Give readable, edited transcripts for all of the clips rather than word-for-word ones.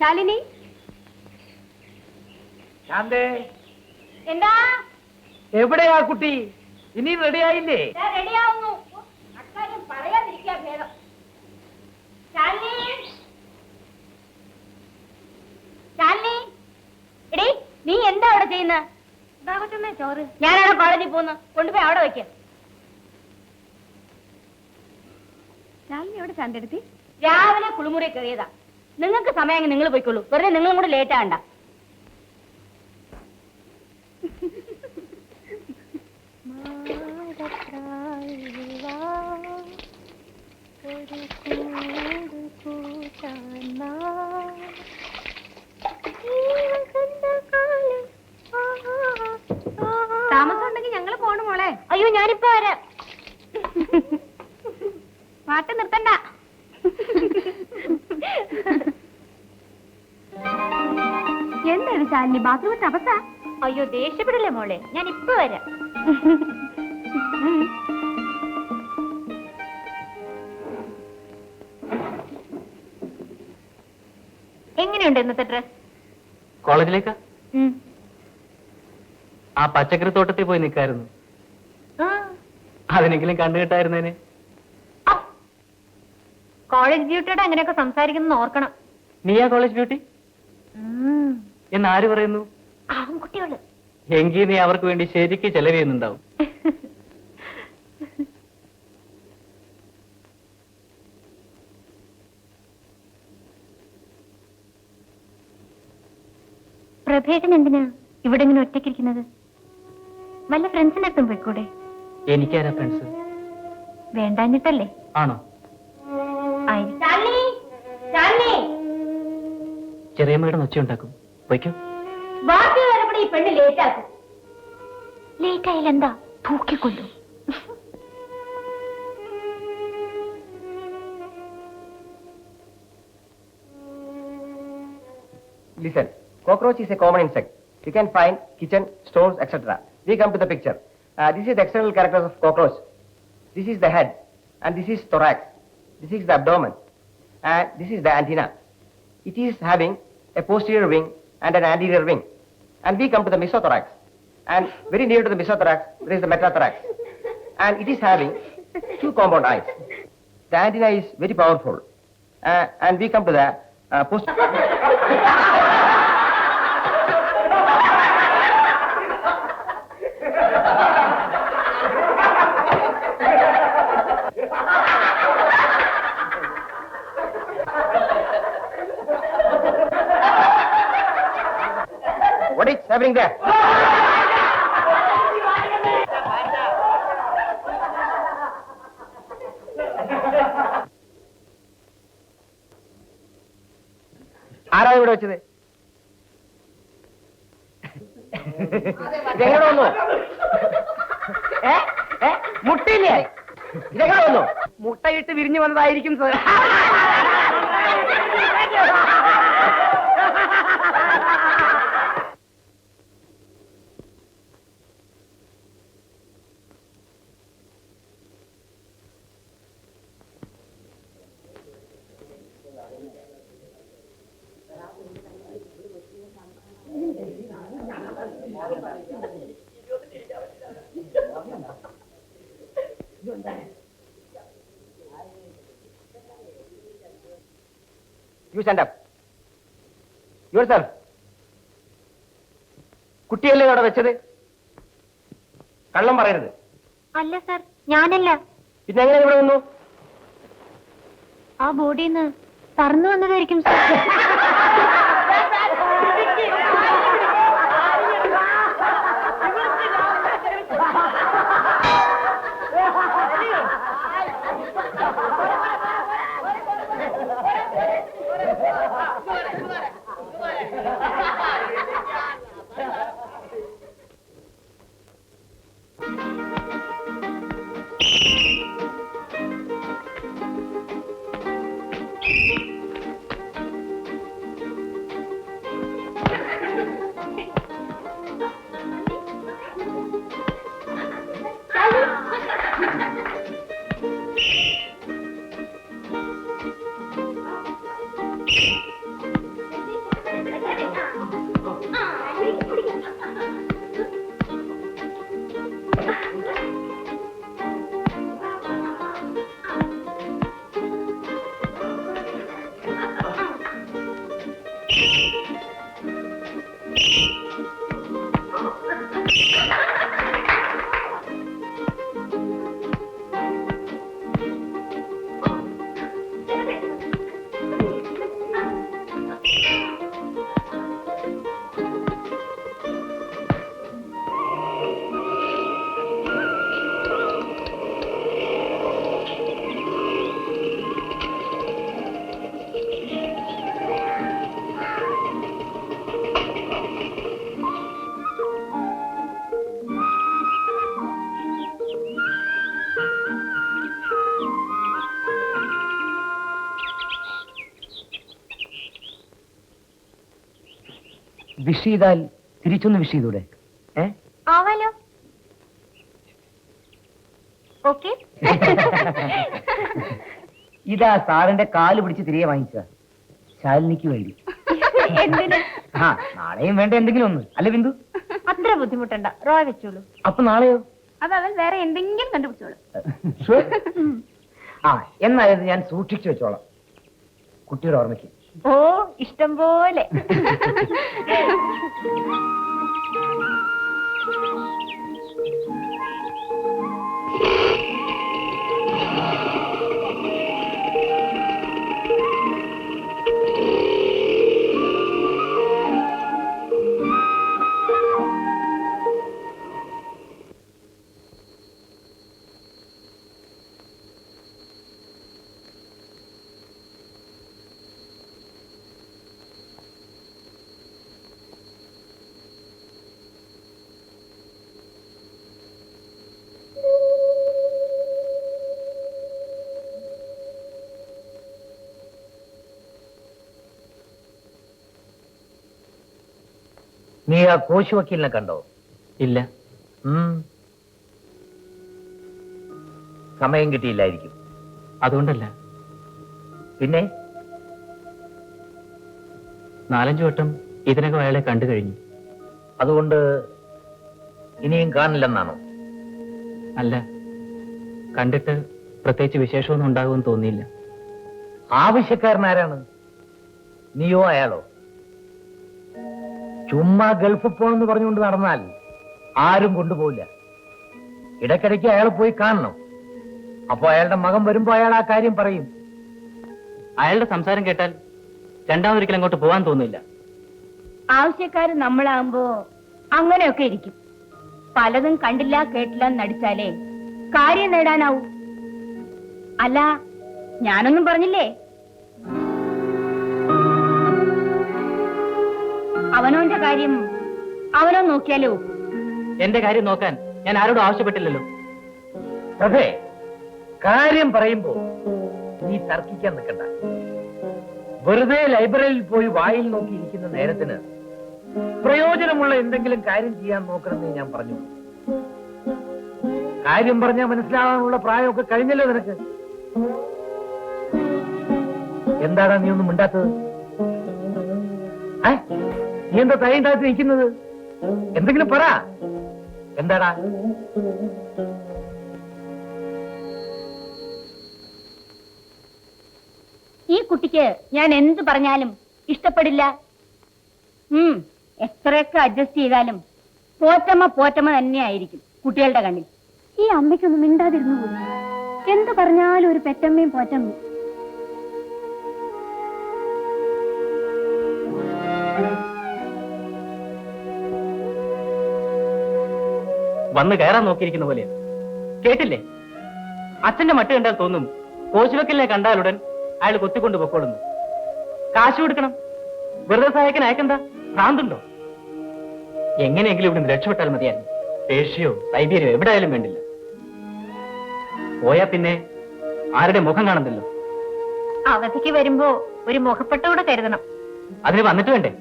ശാലിനി, ശാന്തേ, എന്താ എവിടെയാ കുട്ടി? ഇനി റെഡിയായില്ലേ? റെഡിയാവുന്നു. അക്കാര്യം പറയാതിരിക്കാ ഭേദം. ശാലിനി, ശാലിനി, എടീ നീ എന്താ അവിടെ ചെയ്യുന്നത്? ചോറ്. ഞാനവിടെ കോളേജിൽ പോകുന്നു. കൊണ്ടുപോയി അവിടെ വയ്ക്ക. ശാലിനി എവിടെ ചാന്തെടുത്തി? രാവിലെ കുളിമുറി കയറിയതാ. നിങ്ങൾക്ക് സമയം നിങ്ങൾ പോയിക്കോളൂ. വെറുതെ നിങ്ങളും കൂടെ ലേറ്റ് ആകണ്ട. താമസം ഉണ്ടെങ്കിൽ ഞങ്ങള് പോണു മോളെ. അയ്യോ ഞാനിപ്പോ വരാം. പാട്ട് നിർത്തണ്ട. എന്താണ് ശാലിനി ബാത്റൂമിന്റെ അവസ്ഥ? അയ്യോ ദേഷ്യപ്പെടില്ലേ മോളെ, ഞാൻ ഇപ്പൊ വരാം. എങ്ങനെയുണ്ട് ഇന്നത്തെ ഡ്രസ്? കോളേജിലേക്കാ? ആ പച്ചക്കറി തോട്ടത്തിൽ പോയി നിൽക്കായിരുന്നു. അതിനെങ്കിലും കണ്ടുകിട്ടായിരുന്നേനെ. കോളേജ് ബ്യൂട്ടിയോട് അങ്ങനെയൊക്കെ സംസാരിക്കുന്ന ഓർക്കണം. നീയാ കോളേജ് ബ്യൂട്ടി എന്നാര് പറയുന്നു? ആൺകുട്ടികള്. എങ്കിൽ നീ അവർക്ക് വേണ്ടി ശരിക്ക് ചെലവ് ചെയ്യുന്നുണ്ടാവും. പ്രഭേട്ടൻ എന്തിനാ ഇവിടെ ഇങ്ങനെ ഒറ്റയ്ക്കിരിക്കുന്നത്? വല്ല ഫ്രണ്ട്സിന്റെ അടുത്തും പോയിക്കൂടെ? എനിക്കാരാ ഫ്രണ്ട്സ്? വേണ്ടാഞ്ഞിട്ടല്ലേ? ആണോ? ചെറിയമ്മയുടെ നൊച്ചയുണ്ടാക്കും. വയ്ക്കോ. ഈ പെണ്ണ് ലേറ്റ് ആക്കും. Late ആയില്ലെന്താ? തൂക്കിക്കൊണ്ടു. Listen, cockroach is a common insect. You can find kitchen, stores, etc. We come to the picture. This is the external characters of cockroach. This is the head, and this is thorax. This is the abdomen, and this is the antenna. It is having a posterior wing and an anterior wing. And we come to the mesothorax. And very near to the mesothorax, there is the metathorax. And it is having two compound eyes. The antenna is very powerful. And we come to the posterior. What is happening there? ആരാ ഇവിടെ വെച്ചത്? ഇതെങ്ങനെ വന്നു? മുട്ടയില്ലേ? ഇതെങ്ങനെ വന്നു? മുട്ടയിട്ട് വിരിഞ്ഞു വന്നതായിരിക്കും sir. You stand up. Yourself. കുട്ടിയല്ലേ അവിടെ വെച്ചത്? കള്ളം പറയരുത്. അല്ല സർ, ഞാനല്ല. പിന്നെ എങ്ങനെ ഇവിടെ വന്നു? ആ ബോഡിന്ന് പറന്നു വന്നതായിരിക്കും സർ. വിഷ് ചെയ്താൽ തിരിച്ചൊന്ന് വിഷ് ചെയ്തൂടെ? ആവാലോ. ഓക്കെ. ഇതാ സാറിന്റെ കാല് പിടിച്ച് തിരികെ വാങ്ങിച്ച ശാലിനിക്ക് വേണ്ടി. എന്തിന്? ആ നാളെയും വേണ്ട എന്തെങ്കിലും ഒന്ന്, അല്ല ബിന്ദു? അത്ര ബുദ്ധിമുട്ടണ്ട, റോ വെച്ചോളൂ. അപ്പൊ നാളെയോ? അത് അവൻ വേറെ എന്തെങ്കിലും കണ്ടുപിടിച്ചോളൂ. ആ എന്നായത് ഞാൻ സൂക്ഷിച്ചു വെച്ചോളാം, കുട്ടിയുടെ ഓർമ്മയ്ക്ക്. ഓ, ഇഷ്ടം പോലെ. നീ ആ കോശി വക്കീലിനെ കണ്ടോ? ഇല്ല. സമയം കിട്ടിയില്ലായിരിക്കും. അതുകൊണ്ടല്ല, പിന്നെ 4-5 വട്ടം ഇതിനകം അയാളെ കണ്ടു കഴിഞ്ഞു. അതുകൊണ്ട് ഇനിയും കാണില്ലെന്നാണോ? അല്ല, കണ്ടിട്ട് പ്രത്യേകിച്ച് വിശേഷമൊന്നും ഉണ്ടാകുമെന്ന് തോന്നിയില്ല. ആവശ്യക്കാരനാരാണ്, നീയോ അയാളോ? ചുമ്മാ ഗൾഫിൽ പോകണമെന്ന് പറഞ്ഞുകൊണ്ട് നടന്നാൽ ആരും കൊണ്ടുപോകില്ല. ഇടയ്ക്കിടയ്ക്ക് അയാൾ പോയി കാണണം. അപ്പൊ അയാളുടെ മകൻ വരുമ്പോ അയാൾ ആ കാര്യം പറയും. അയാളുടെ സംസാരം കേട്ടാൽ രണ്ടാമതൊരിക്കലും അങ്ങോട്ട് പോകാൻ തോന്നില്ല. ആവശ്യക്കാര് നമ്മളാകുമ്പോ അങ്ങനെയൊക്കെ ഇരിക്കും. പലതും കണ്ടില്ല കേട്ടില്ല നടിച്ചാലേ കാര്യം നേടാനാവൂ. അല്ല, ഞാനൊന്നും പറഞ്ഞില്ലേ? അവനോന്റെ കാര്യം അവനോ നോക്കിയാലോ? എന്റെ കാര്യം നോക്കാൻ ഞാൻ ആരോടും ആവശ്യപ്പെട്ടില്ലല്ലോ. അതെ, കാര്യം പറയുമ്പോ നീ തർക്കിക്കാൻ നിൽക്കണ്ട. വെറുതെ ലൈബ്രറിയിൽ പോയി വായിൽ നോക്കി ഇരിക്കുന്ന നേരത്തിന് പ്രയോജനമുള്ള എന്തെങ്കിലും കാര്യം ചെയ്യാൻ നോക്കണമെന്ന് ഞാൻ പറഞ്ഞു. കാര്യം പറഞ്ഞാൽ മനസ്സിലാവാനുള്ള പ്രായമൊക്കെ കഴിഞ്ഞല്ലോ നിനക്ക്. എന്താടാ നീ ഒന്നും മിണ്ടാത്തത്? നീ എന്താ തൈയും താഴ്ത്തി നിൽക്കുന്നത്? എന്തെങ്കിലും പറ. എന്താടാ? ഈ കുട്ടിക്ക് ഞാൻ എന്ത് പറഞ്ഞാലും ഇഷ്ടപ്പെടില്ല. എത്രയൊക്കെ അഡ്ജസ്റ്റ് ചെയ്താലും പോറ്റമ്മ പോറ്റമ്മ തന്നെയായിരിക്കും കുട്ടികളുടെ കണ്ണിൽ. ഈ അമ്മയ്ക്കൊന്നും മിണ്ടാതിരുന്നു പോയി. എന്ത് പറഞ്ഞാലും ഒരു പെറ്റമ്മയും പോറ്റമ്മയും. വന്ന് കയറാൻ നോക്കിയിരിക്കുന്ന പോലെ കേട്ടില്ലേ? അച്ഛന്റെ മട്ട് കണ്ടാൽ തോന്നും കോശുവക്കലിനെ കണ്ടാലുടൻ അയാൾ കൊത്തിക്കൊണ്ട് പൊക്കോളുന്നു. കാശ് കൊടുക്കണം, വെറുതെ സഹായിക്കാൻ അയക്കണ്ട. ഭ്രാന്തുണ്ടോ? എങ്ങനെയെങ്കിലും ഇവിടുന്ന് രക്ഷപ്പെട്ടാൽ മതിയായിരുന്നു. പേർഷ്യയോ സൈബീരിയോ എവിടെ ആയാലും വേണ്ടില്ല. പോയാ പിന്നെ ആരുടെ മുഖം കാണുന്നല്ലോ. അവധിക്ക് വരുമ്പോ ഒരു മുഖപ്പെട്ടൂടെ കരുതണം. അതിന് വന്നിട്ട് വേണ്ടേ?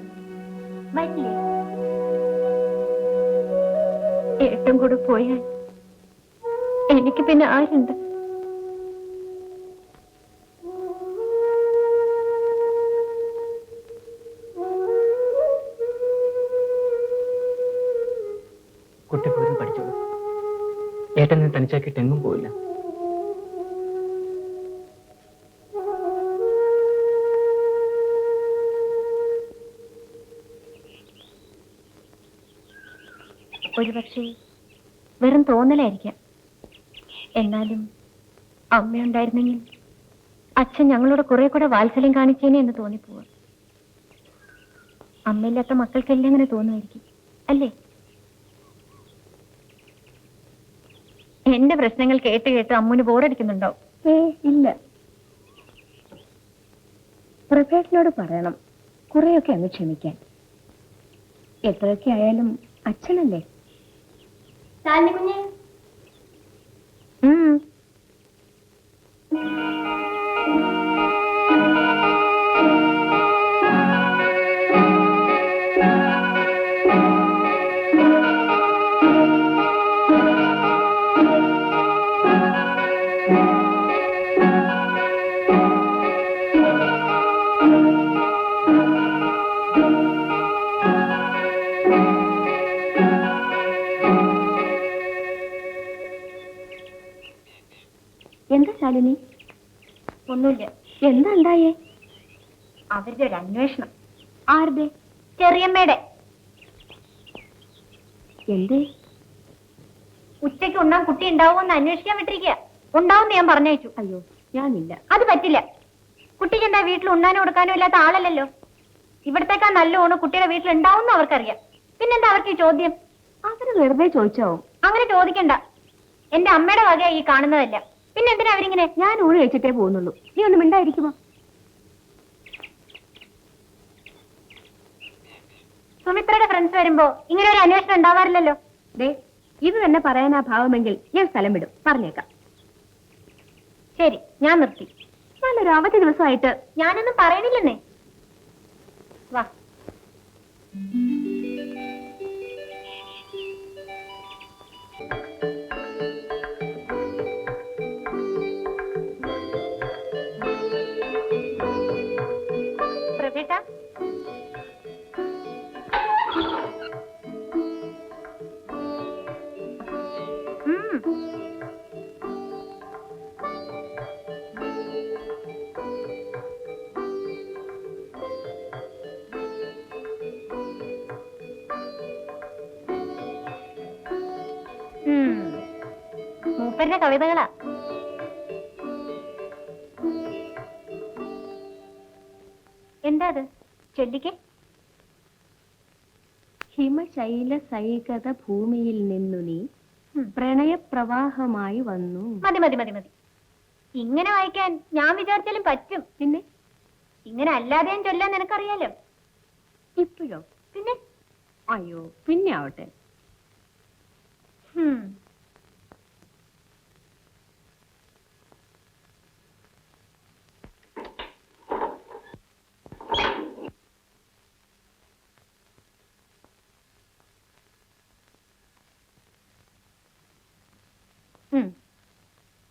ഏട്ടും കൂടെ പോയാൽ എനിക്ക് പിന്നെ ആരുണ്ട്? കുട്ടി പോലും പഠിച്ചോളൂ. ഏട്ടനെ തനിച്ചാക്കിയിട്ട് എങ്ങും പോയില്ല. ഒരുപക്ഷെ വെറും തോന്നലായിരിക്കാം. എന്നാലും അമ്മയുണ്ടായിരുന്നെങ്കിൽ അച്ഛൻ ഞങ്ങളോട് കുറെ കൂടെ വാത്സല്യം കാണിച്ചേനെ എന്ന് തോന്നിപ്പോവാ. അമ്മയില്ലാത്ത മക്കൾക്കെല്ലാം അങ്ങനെ തോന്നുമായിരിക്കും അല്ലേ? എന്റെ പ്രശ്നങ്ങൾ കേട്ട് കേട്ട് അമ്മുന് ബോറടിക്കുന്നുണ്ടോ? ഇല്ല. പ്രഭേട്ടനോട് പറയണം കുറെയൊക്കെ അങ്ങ് ക്ഷമിക്കാൻ. എത്രയൊക്കെ ആയാലും അച്ഛനല്ലേ. കുഞ്ഞേ ശാലിനി? ഒന്നുമില്ല. എന്താ ഉണ്ടായേ? അവരുടെ ഒരു അന്വേഷണം. ആരുടെ? ചെറിയമ്മയുടെ. എന്തേ? ഉച്ചയ്ക്ക് ഉണ്ണാൻ കുട്ടി ഉണ്ടാവുമെന്ന് അന്വേഷിക്കാൻ വിട്ടിരിക്കുക. ഉണ്ടാവുമെന്ന് ഞാൻ പറഞ്ഞയച്ചു. അയ്യോ, ഞാനില്ല. അത് പറ്റില്ല. കുട്ടിക്ക് എന്താ വീട്ടിൽ ഉണ്ണാനോ കൊടുക്കാനോ ഇല്ലാത്ത ആളല്ലല്ലോ. ഇവിടത്തേക്കാ നല്ല ഊണ് കുട്ടിയുടെ വീട്ടിൽ ഉണ്ടാവുമെന്ന് അവർക്കറിയാം. പിന്നെന്താ അവർക്ക് ഈ ചോദ്യം? അവര് വെറുതെ ചോദിച്ചോ? അങ്ങനെ ചോദിക്കണ്ട. എന്റെ അമ്മയുടെ വകയാ ഈ കാണുന്നതല്ല. പിന്നെ എന്തിനാ അവരിങ്ങനെ? ഞാൻ ഊണ് കഴിച്ചിട്ടേ പോകുന്നുള്ളൂ. നീ ഒന്നും മിണ്ടായിരിക്കുമോ? സുമിത്രയുടെ ഫ്രണ്ട്സ് വരുമ്പോ ഇങ്ങനെ ഒരു അന്വേഷണം ഉണ്ടാവാറില്ലല്ലോ. ദേ, ഇത് തന്നെ പറയാനാ ഭാവമെങ്കിൽ ഞാൻ സ്ഥലം വിടും. പറഞ്ഞേക്കാം. ശരി, ഞാൻ നിർത്തി. നല്ലൊരു അവധി ദിവസമായിട്ട് ഞാനൊന്നും പറയണില്ലെന്നേ. വാ. പ്രഭേട്ട, മൂപ്പരുടെ കവിതകളാ. എന്താ അത്? ചൊല്ലിക്കേ. ഹിമശൈല സൈകത ഭൂമിയിൽ നിന്നു നീ പ്രണയപ്രവാഹമായി വന്നു. മതി മതി മതി മതി. ഇങ്ങനെ വായിക്കാൻ ഞാൻ വിചാരിച്ചാലും പറ്റും. പിന്നെ ഇങ്ങനെ അല്ലാതെ ഞാൻ ചൊല്ലാൻ നിനക്കറിയാലോ. ഇപ്പോഴോ? പിന്നെ അയ്യോ, പിന്നെ ആവട്ടെ.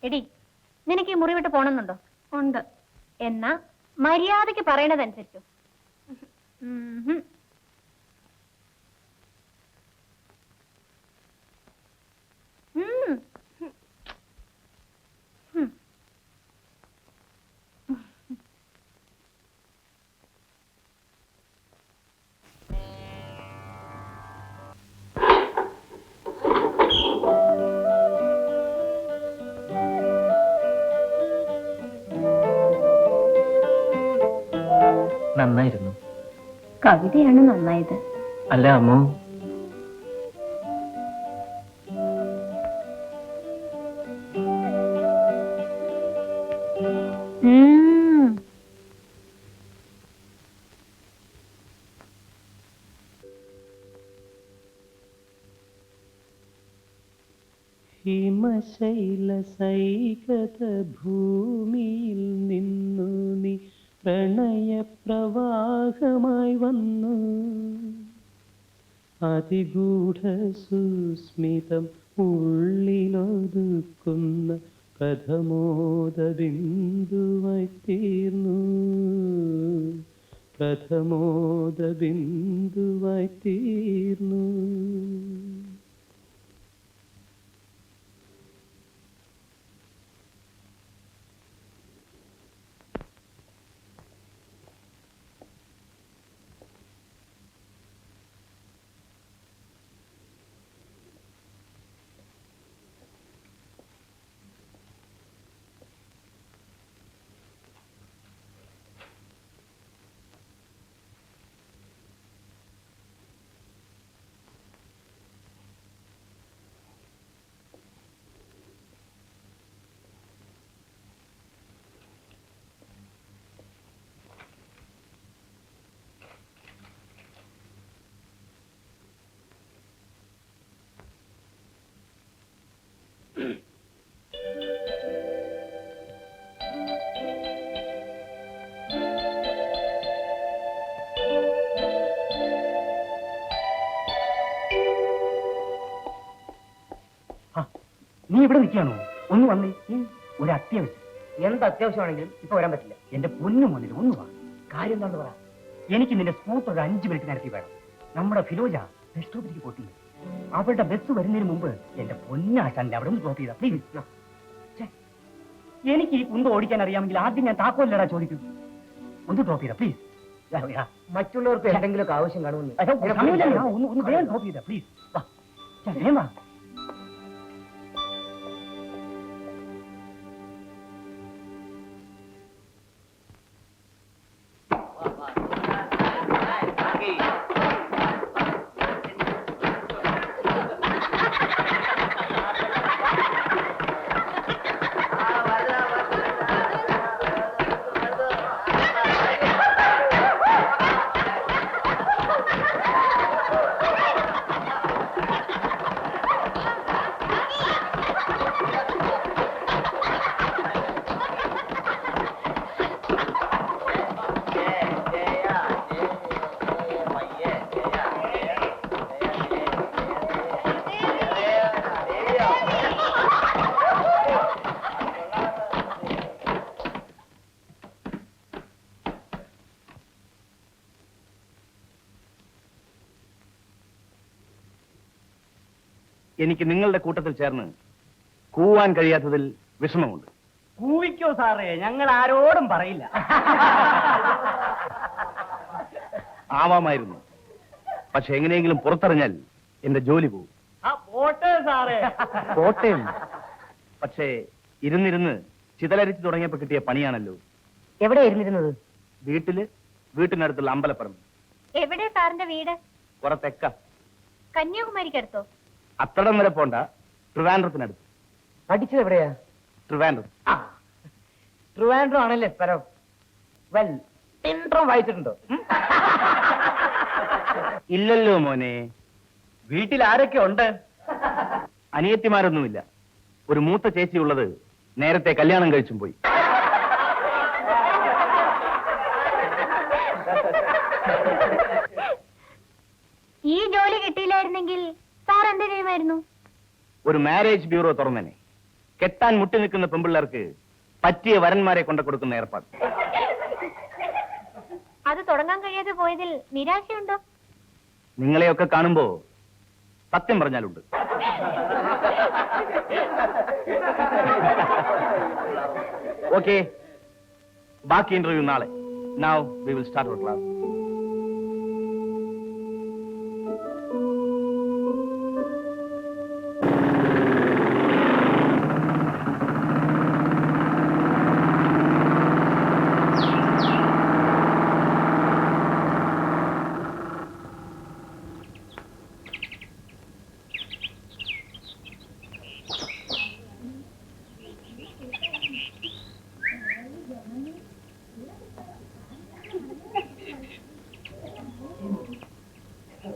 എടി, നിനക്ക് ഈ മുറി വിട്ട് പോണമെന്നുണ്ടോ? ഉണ്ട്. എന്നാ മര്യാദയ്ക്ക് പറയണതനുസരിച്ചു. നന്നായിരുന്നു. കവിതയാണ് നന്നായത്. അല്ല അമ്മു, ഹിമശൈല സൈകത ഭൂമിയിൽ നിന്നു നീ പ്രണയപ്രവാഹമായി വന്നു. അതിഗൂഢ സുസ്മിതം ഉള്ളിലൊതുക്കുന്ന പ്രഥമോദ ബിന്ദുവായി തീർന്നു. പ്രഥമോദ ബിന്ദുവായി തീർന്നു. നീ ഇവിടെ നിൽക്കുകയാണോ? ഒന്ന് വന്നേ. ഒരു അത്യാവശ്യം. എന്ത് അത്യാവശ്യമാണെങ്കിലും ഇപ്പൊ വരാൻ പറ്റില്ല. എന്റെ പൊന്നു മുന്നിൽ ഒന്ന് വാ. കാര്യം എന്താണെന്ന് പറ. എനിക്ക് നിന്റെ സ്കൂട്ടർ ഒരു 5 മിനിറ്റ് നേരത്തെ വേണം. നമ്മുടെ ഫിലോജ ബസ് സ്റ്റോപ്പിലേക്ക് പോയിട്ടുണ്ട്. അവളുടെ ബസ് വരുന്നതിന് മുമ്പ് എന്റെ പൊന്നാശാന്റെ അവിടെ നിന്ന് ഡ്രോപ്പ് ചെയ്താ പ്ലീസ്. എനിക്ക് ഈ കുന്ത് ഓടിക്കാൻ അറിയാമെങ്കിൽ ആദ്യം ഞാൻ താക്കോലടാ ചോദിക്കും. ഒന്ന് ഡ്രോപ്പ് ചെയ്താ പ്ലീസ്. മറ്റുള്ളവർക്ക് എന്തെങ്കിലുമൊക്കെ ആവശ്യം കാണുമെന്ന്. ഒന്ന് വേഗം ഡ്രോപ്പ് ചെയ്താ പ്ലീസ്. വേഗം വാ. എനിക്ക് നിങ്ങളുടെ കൂട്ടത്തിൽ ചേർന്ന് കൂവാൻ കഴിയാത്തതിൽ വിഷമമുണ്ട്. കൂവിക്കോ സാറേ, ഞങ്ങൾ ആരോടും പറയില്ല. ആവാമായിരുന്നു, പക്ഷെ എങ്ങനെയെങ്കിലും പുറത്തറിഞ്ഞാൽ എന്റെ ജോലി പോകും. പോട്ടെ സാറേ. കോട്ടയം പക്ഷേ ഇരുന്നിരുന്ന് ചിതലരിച്ചു തുടങ്ങിയപ്പോ കിട്ടിയ പണിയാണല്ലോ. എവിടെ ഇരുന്നിരുന്നത്? വീട്ടിനടുത്തുള്ള അമ്പലപ്പറമ്പ്. എവിടെ സാറിന്റെ വീട്? പുറത്തെക്ക. കന്യാകുമാരിക്കടുത്തോ? അത്തടം വരെ പോണ്ട, ട്രിവാൻഡ്രത്തിനടുത്ത്. പഠിച്ചത് എവിടെയാ? ട്രിവാൻഡ്രം. ട്രിവാൻഡ്രം ആണല്ലേ സ്ഥലം. വെൽ, ഇൻട്രം വായിച്ചിട്ടുണ്ടോ? ഇല്ലല്ലോ മോനെ. വീട്ടിൽ ആരൊക്കെ ഉണ്ട്? അനിയത്തിമാരൊന്നുമില്ല. ഒരു മൂത്ത ചേച്ചിയുള്ളത് നേരത്തെ കല്യാണം കഴിച്ചും പോയി. ഈ ജോലി കിട്ടിയില്ലായിരുന്നെങ്കിൽ സാർ എന്ത് ചെയ്യുമായിരുന്നു? ഒരു മാരേജ് ബ്യൂറോ തുറന്നനെ. കെട്ടാൻ മുട്ടി നിൽക്കുന്ന പെമ്പിള്ളേർക്ക് പറ്റിയ വരന്മാരെ കൊണ്ടു കൊടുക്കുന്ന ഏർപ്പാട്. അത് തുടങ്ങാൻ കഴിയാതെ പോയതിൽ നിരാശയുണ്ടോ? നിങ്ങളെയൊക്കെ കാണുമ്പോ സത്യം പറഞ്ഞാലുണ്ട്. ഓക്കെ, ബാക്കി ഇന്റർവ്യൂ നാളെ. Now we will start our class.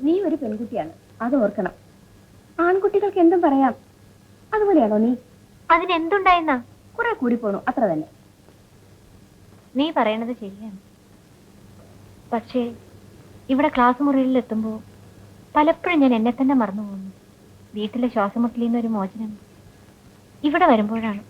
നീ ഒരു പെൺകുട്ടിയാണ്, അത് ഓർക്കണം. ആൺകുട്ടികൾക്ക് എന്തും പറയാം. അതുപോലെയാണോ നീ? അതിനെന്തുണ്ടായെന്നാ? കുറെ കൂടി പോണു, അത്ര തന്നെ. നീ പറയണത് ശരിയാണ്. പക്ഷേ ഇവിടെ ക്ലാസ് മുറിയിൽ എത്തുമ്പോ പലപ്പോഴും ഞാൻ എന്നെ തന്നെ മറന്നു പോകുന്നു. വീട്ടിലെ ശ്വാസമുട്ടലിൽ നിന്നൊരു മോചനം ഇവിടെ വരുമ്പോഴാണ്.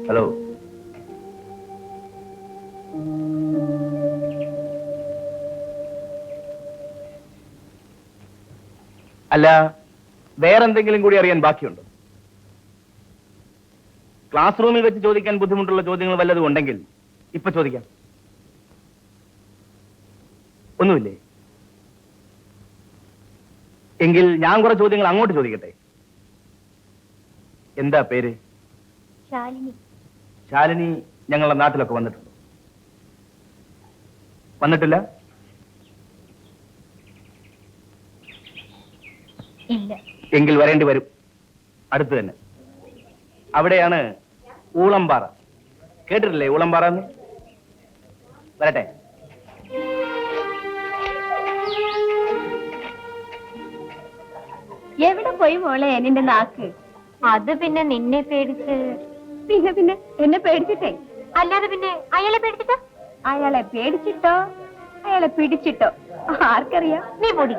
ഹലോ. അല്ല, വേറെന്തെങ്കിലും കൂടി അറിയാൻ ബാക്കിയുണ്ടോ? ക്ലാസ് റൂമിൽ വെച്ച് ചോദിക്കാൻ ബുദ്ധിമുട്ടുള്ള ചോദ്യങ്ങൾ വല്ലതും ഉണ്ടെങ്കിൽ ഇപ്പൊ ചോദിക്കാം. ഒന്നുമില്ലേ? എങ്കിൽ ഞാൻ കുറെ ചോദ്യങ്ങൾ അങ്ങോട്ട് ചോദിക്കട്ടെ. എന്താ പേര്? ശാലിനി. ശാലിനി ഞങ്ങളുടെ നാട്ടിലൊക്കെ വന്നിട്ടുണ്ടോ? വന്നിട്ടില്ല? ഇല്ല. എങ്കിൽ വരേണ്ടി വരും. അടുത്ത് തന്നെ. അവിടെയാണ് ഊളംപാറ. കേട്ടിട്ടില്ലേ ഊളംപാറ എന്ന്? വരട്ടെ. എവിടെ പോയി മോളെ നിന്റെ നാക്ക്? അത് പിന്നെ നിന്നെ പേടിച്ച്. പിന്നെ എന്നെ പേടിച്ചിട്ടേ? അല്ലാതെ പിന്നെ അയാളെ പേടിച്ചിട്ടോ? അയാളെ പേടിച്ചിട്ടോ അയാളെ പിടിച്ചിട്ടോ ആർക്കറിയാം? നീ പൊടി.